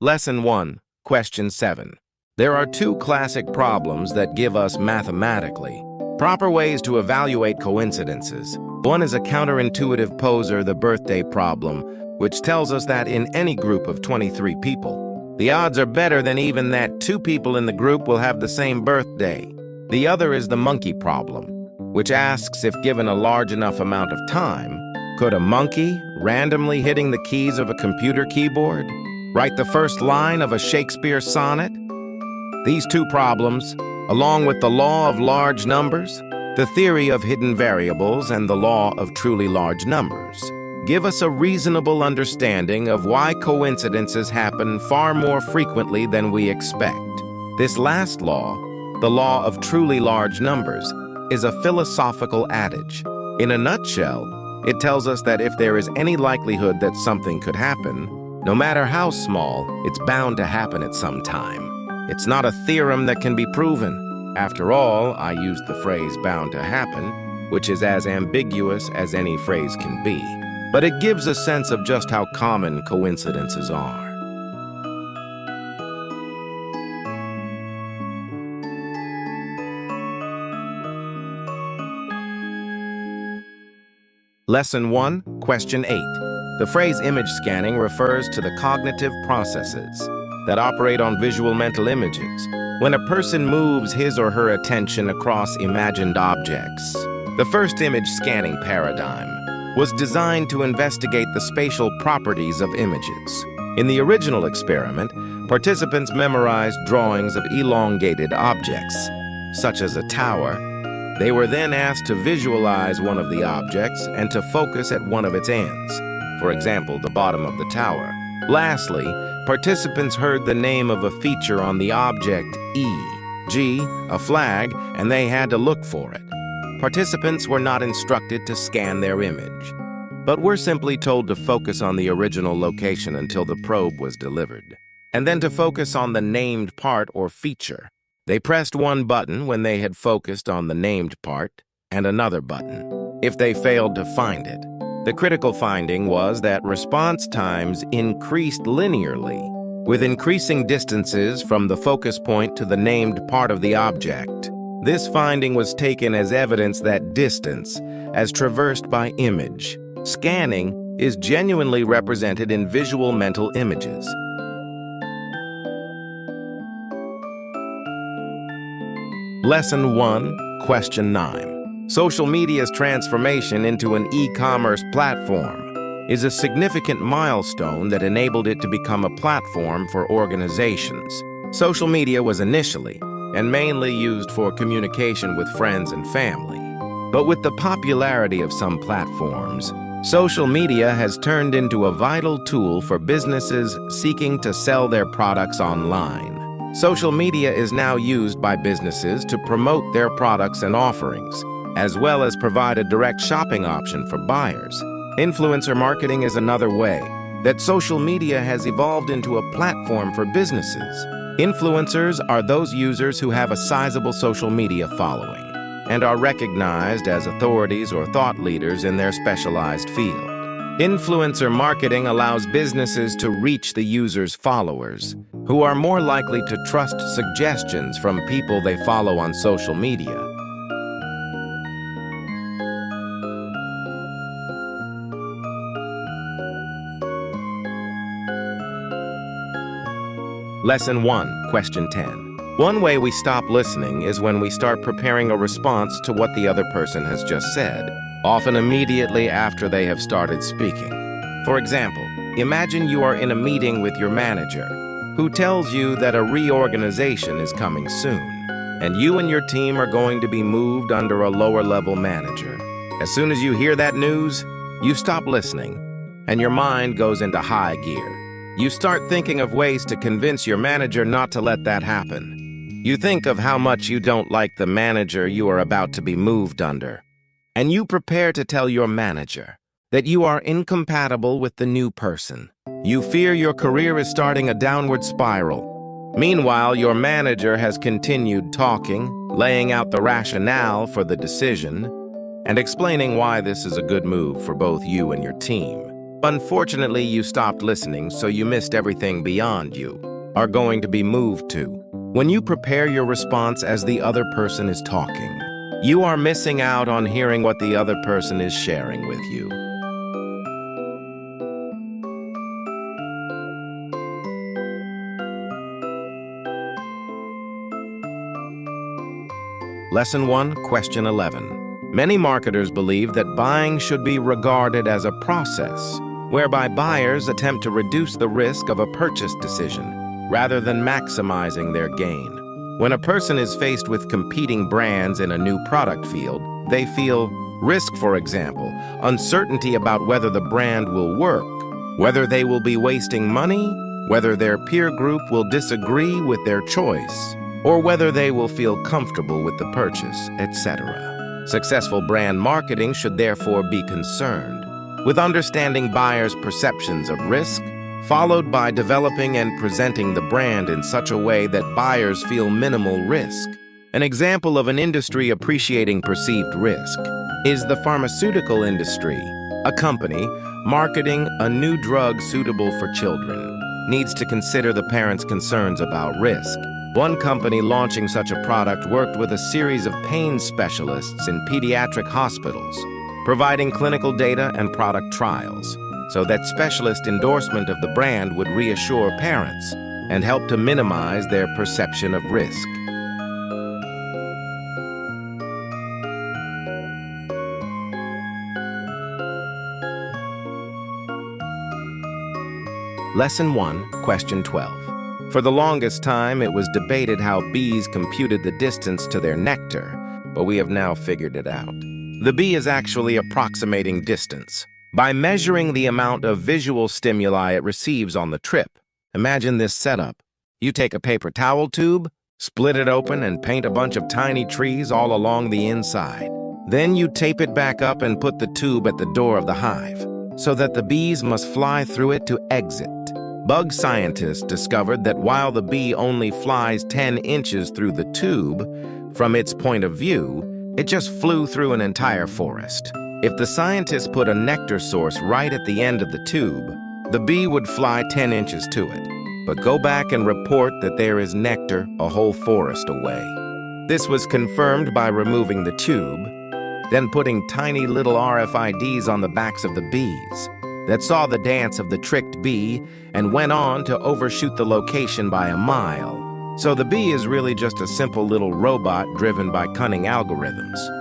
Lesson 1, Question 7. There are two classic problems that give us mathematically proper ways to evaluate coincidences. One is a counterintuitive poser, the birthday problem, which tells us that in any group of 23 people, the odds are better than even that 2 people in the group will have the same birthday. The other is the monkey problem, which asks if given a large enough amount of time, could a monkey, randomly hitting the keys of a computer keyboard, write the first line of a Shakespeare sonnet? These two problems, along with the law of large numbers, the theory of hidden variables, and the law of truly large numbers, give us a reasonable understanding of why coincidences happen far more frequently than we expect. This last law, the law of truly large numbers, is a philosophical adage. In a nutshell, it tells us that if there is any likelihood that something could happen, no matter how small, it's bound to happen at some time. It's not a theorem that can be proven. After all, I used the phrase bound to happen, which is as ambiguous as any phrase can be. But it gives a sense of just how common coincidences are. Lesson 1, Question 8. The phrase image scanning refers to the cognitive processes that operate on visual mental images when a person moves his or her attention across imagined objects. The first image scanning paradigm was designed to investigate the spatial properties of images. In the original experiment, participants memorized drawings of elongated objects, such as a tower. They were then asked to visualize one of the objects and to focus at one of its ends, for example, the bottom of the tower. Lastly, participants heard the name of a feature on the object, e.g., a flag, and they had to look for it. Participants were not instructed to scan their image, but were simply told to focus on the original location until the probe was delivered, and then to focus on the named part or feature. They pressed one button when they had focused on the named part, and another button if they failed to find it. The critical finding was that response times increased linearly, with increasing distances from the focus point to the named part of the object. This finding was taken as evidence that distance, as traversed by image, scanning, is genuinely represented in visual mental images. Lesson 1, Question 9. Social media's transformation into an e-commerce platform is a significant milestone that enabled it to become a platform for organizations. Social media was initially and mainly used for communication with friends and family. But with the popularity of some platforms, social media has turned into a vital tool for businesses seeking to sell their products online. Social media is now used by businesses to promote their products and offerings, as well as provide a direct shopping option for buyers. Influencer marketing is another way that social media has evolved into a platform for businesses. Influencers are those users who have a sizable social media following and are recognized as authorities or thought leaders in their specialized field. Influencer marketing allows businesses to reach the user's followers, who are more likely to trust suggestions from people they follow on social media. Lesson 1, Question 10. One way we stop listening is when we start preparing a response to what the other person has just said, often immediately after they have started speaking. For example, imagine you are in a meeting with your manager, who tells you that a reorganization is coming soon, and you and your team are going to be moved under a lower-level manager. As soon as you hear that news, you stop listening, and your mind goes into high gear. You start thinking of ways to convince your manager not to let that happen. You think of how much you don't like the manager you are about to be moved under, and you prepare to tell your manager that you are incompatible with the new person. You fear your career is starting a downward spiral. Meanwhile, your manager has continued talking, laying out the rationale for the decision, and explaining why this is a good move for both you and your team. Unfortunately, you stopped listening, so you missed everything beyond you are going to be moved to. When you prepare your response as the other person is talking, you are missing out on hearing what the other person is sharing with you. Lesson 1, Question 11. Many marketers believe that buying should be regarded as a process, whereby buyers attempt to reduce the risk of a purchase decision rather than maximizing their gain. When a person is faced with competing brands in a new product field, they feel risk, for example, uncertainty about whether the brand will work, whether they will be wasting money, whether their peer group will disagree with their choice, or whether they will feel comfortable with the purchase, etc. Successful brand marketing should therefore be concerned with understanding buyers' perceptions of risk, followed by developing and presenting the brand in such a way that buyers feel minimal risk. An example of an industry appreciating perceived risk is the pharmaceutical industry. A company marketing a new drug suitable for children needs to consider the parents' concerns about risk. One company launching such a product worked with a series of pain specialists in pediatric hospitals, providing clinical data and product trials, so that specialist endorsement of the brand would reassure parents and help to minimize their perception of risk. Lesson 1, Question 12. For the longest time, it was debated how bees computed the distance to their nectar, but we have now figured it out. The bee is actually approximating distance by measuring the amount of visual stimuli it receives on the trip. Imagine this setup. You take a paper towel tube, split it open, and paint a bunch of tiny trees all along the inside. Then you tape it back up and put the tube at the door of the hive, so that the bees must fly through it to exit. Bug scientists discovered that while the bee only flies 10 inches through the tube, from its point of view, it just flew through an entire forest. If the scientists put a nectar source right at the end of the tube, the bee would fly 10 inches to it, but go back and report that there is nectar a whole forest away. This was confirmed by removing the tube, then putting tiny little RFIDs on the backs of the bees that saw the dance of the tricked bee and went on to overshoot the location by a mile. So the bee is really just a simple little robot driven by cunning algorithms.